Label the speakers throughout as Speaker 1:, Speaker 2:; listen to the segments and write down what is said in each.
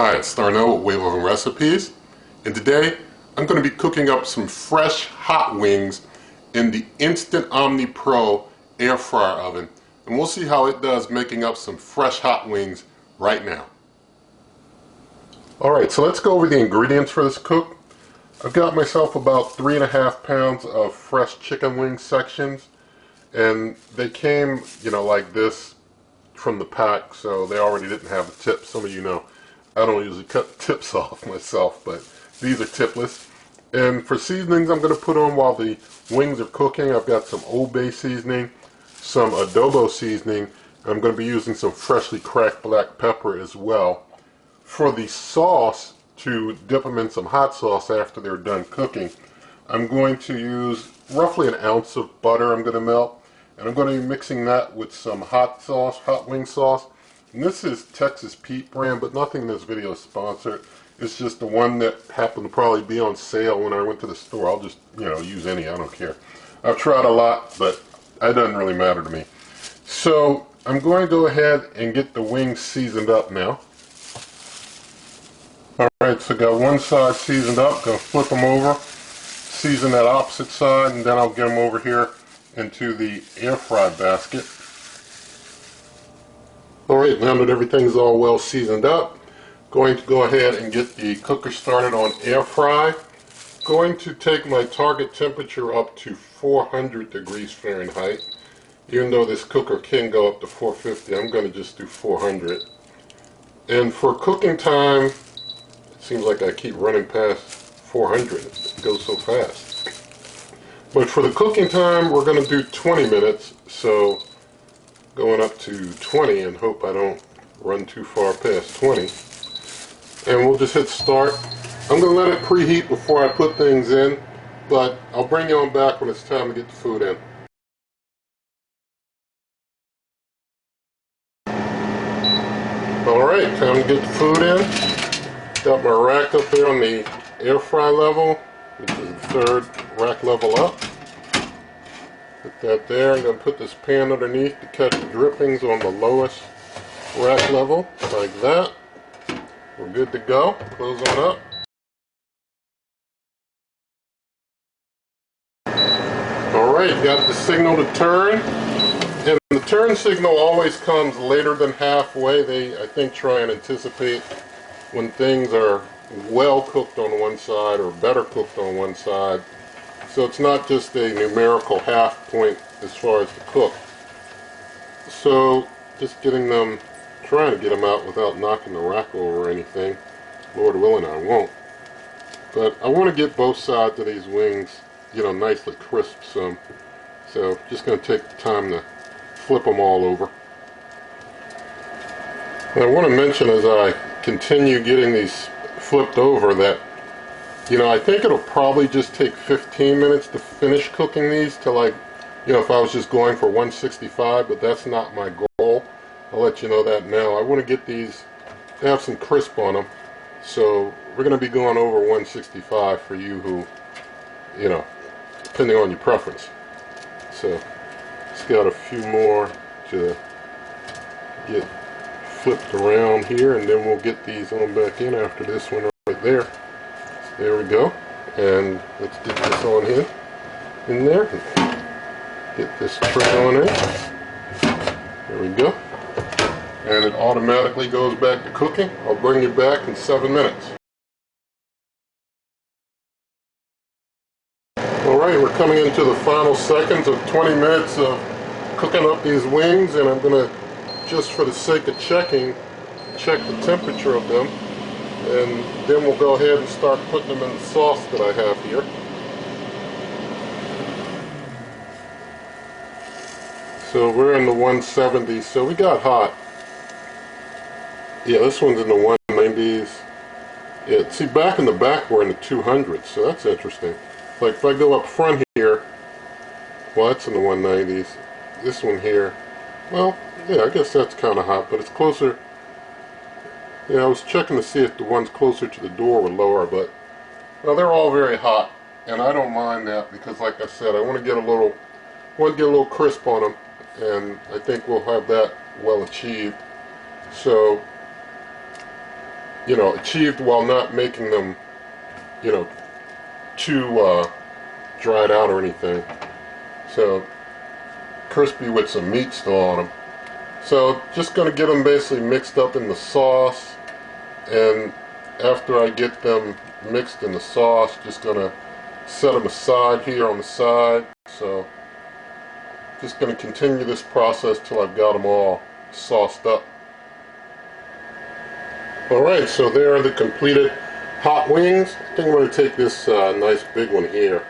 Speaker 1: Hi, it's Starnell with Way Loving Recipes, and today I'm going to be cooking up some fresh hot wings in the Instant Omni Pro air fryer oven, and we'll see how it does making up some fresh hot wings right now. Alright, so let's go over the ingredients for this cook. I've got myself about 3.5 pounds of fresh chicken wing sections, and they came, like this from the pack, so they already didn't have a tip. Some of you know I don't usually cut tips off myself, but these are tipless. And for seasonings I'm going to put on while the wings are cooking, I've got some Old Bay seasoning, some adobo seasoning. I'm going to be using some freshly cracked black pepper as well. For the sauce, to dip them in some hot sauce after they're done cooking, I'm going to use roughly an ounce of butter I'm going to melt. And I'm going to be mixing that with some hot sauce, hot wing sauce. And this is Texas Pete brand, but nothing in this video is sponsored. It's just the one that happened to probably be on sale when I went to the store. I'll just, use any, I don't care. I've tried a lot, but it doesn't really matter to me. So I'm going to go ahead and get the wings seasoned up now. Alright, so got one side seasoned up. Going to flip them over, season that opposite side, and then I'll get them over here into the air fry basket. Alright, now that everything's all well seasoned up, going to go ahead and get the cooker started on air fry. Going to take my target temperature up to 400 degrees Fahrenheit. Even though this cooker can go up to 450, I'm going to just do 400. And for cooking time, it seems like I keep running past 400. It goes so fast. But for the cooking time, we're going to do 20 minutes, so going up to 20 and hope I don't run too far past 20. And we'll just hit start. I'm going to let it preheat before I put things in, but I'll bring you on back when it's time to get the food in. Alright, time to get the food in. Got my rack up there on the air fry level, which is the third rack level up. Put that there. I'm going to put this pan underneath to catch drippings on the lowest rack level, like that. We're good to go. Close on up. Alright, got the signal to turn. And the turn signal always comes later than halfway. They, I think, try and anticipate when things are well cooked on one side or better cooked on one side. So it's not just a numerical half point as far as the cook. So just getting them, trying to get them out without knocking the rack over or anything. Lord willing, I won't. But I want to get both sides of these wings, nicely crisp some. So just going to take the time to flip them all over. And I want to mention as I continue getting these flipped over that I think it'll probably just take 15 minutes to finish cooking these till if I was just going for 165, but that's not my goal. I'll let you know that now. I want to get these to have some crisp on them, so we're going to be going over 165 for you who, depending on your preference. So, just got a few more to get flipped around here, and then we'll get these on back in after this one right there. There we go, and let's get this on here, in there, get this tray on there, there we go, and it automatically goes back to cooking. I'll bring you back in 7 minutes. Alright, we're coming into the final seconds of 20 minutes of cooking up these wings, and I'm going to, just for the sake of checking, check the temperature of them. And then we'll go ahead and start putting them in the sauce that I have here. So we're in the 170s, so we got hot. Yeah, this one's in the 190s. Yeah, see, back in the back we're in the 200s, so that's interesting. Like if I go up front here, well, that's in the 190s. This one here, well, yeah, I guess that's kind of hot, but it's closer. Yeah, I was checking to see if the ones closer to the door were lower, but well, they're all very hot, and I don't mind that because, like I said, I want to get a little crisp on them, and I think we'll have that well achieved. So achieved while not making them, you know, too dried out or anything. So crispy with some meat still on them. So just going to get them basically mixed up in the sauce, and after I get them mixed in the sauce, just going to set them aside here on the side. So just going to continue this process till I've got them all sauced up. Alright, so there are the completed hot wings. I think I'm going to take this nice big one here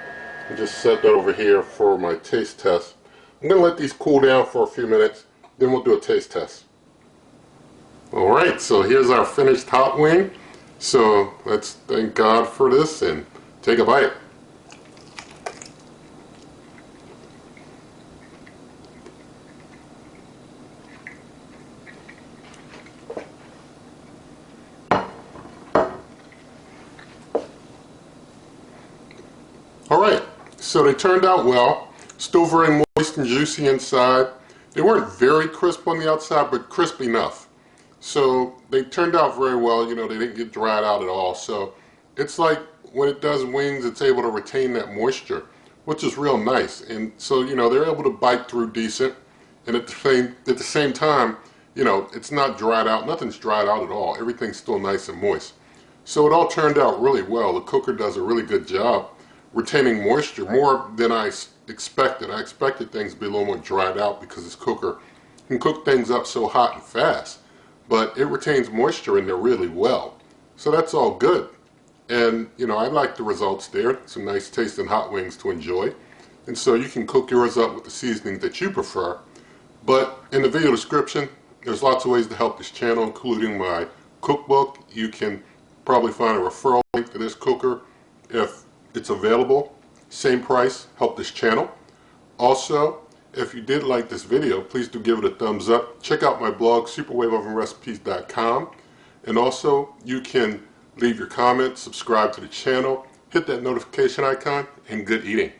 Speaker 1: and just set that over here for my taste test. I'm going to let these cool down for a few minutes, then we'll do a taste test. Alright, so here's our finished hot wing. So let's thank God for this and take a bite. Alright, so they turned out well. Still very moist and juicy inside. They weren't very crisp on the outside, but crisp enough. So they turned out very well. They didn't get dried out at all. So it's like when it does wings, it's able to retain that moisture, which is real nice. And so, they're able to bite through decent. And at the same time, it's not dried out. Nothing's dried out at all. Everything's still nice and moist. So it all turned out really well. The cooker does a really good job retaining moisture, more than I expected. I expected things to be a little more dried out because this cooker can cook things up so hot and fast. But it retains moisture in there really well. So that's all good. And, I like the results there. Some nice tasting hot wings to enjoy. And so you can cook yours up with the seasoning that you prefer. But in the video description, there's lots of ways to help this channel, including my cookbook. You can probably find a referral link to this cooker if it's available. Same price, help this channel. Also, if you did like this video, please do give it a thumbs up. Check out my blog, superwaveovenrecipes.com. And also, you can leave your comments, subscribe to the channel, hit that notification icon, and good eating.